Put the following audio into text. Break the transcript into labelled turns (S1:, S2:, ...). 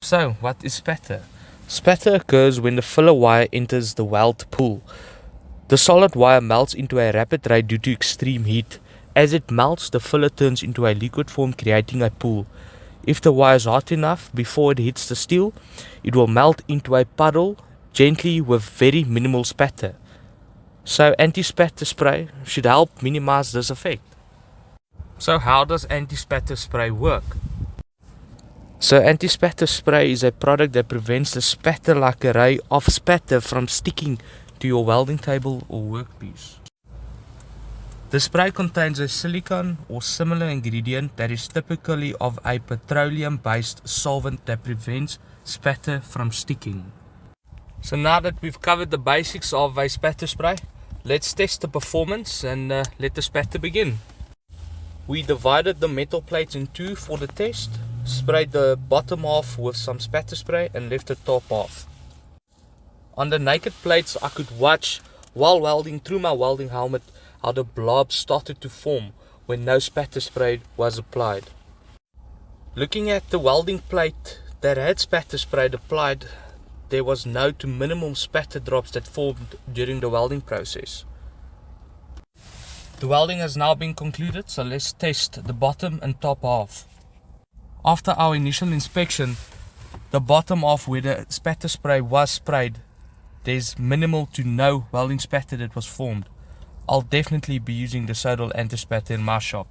S1: So, what is spatter? Spatter occurs when the filler wire enters the weld pool. The solid wire melts into a rapid rate due to extreme heat. As it melts, the filler turns into a liquid form, creating a pool. If the wire is hot enough before it hits the steel, it will melt into a puddle gently with very minimal spatter. So anti-spatter spray should help minimize this effect. So how does anti-spatter spray work? So anti-spatter spray is a product that prevents the spatter-like array of spatter from sticking to your welding table or workpiece. The spray contains a silicone or similar ingredient that is typically of a petroleum-based solvent that prevents spatter from sticking. So now that we've covered the basics of a spatter spray, let's test the performance and let the spatter begin. We divided the metal plates in two for the test, sprayed the bottom half with some spatter spray and left the top half. On the naked plates, I could watch while welding through my welding helmet how the blobs started to form when no spatter spray was applied. Looking at the welding plate that had spatter spray applied, there was no to minimum spatter drops that formed during the welding process. The welding has now been concluded, so let's test the bottom and top half. After our initial inspection, the bottom half where the spatter spray was sprayed, there's minimal to no welding spatter that was formed. I'll definitely be using the Soudal Anti Spat in my shop.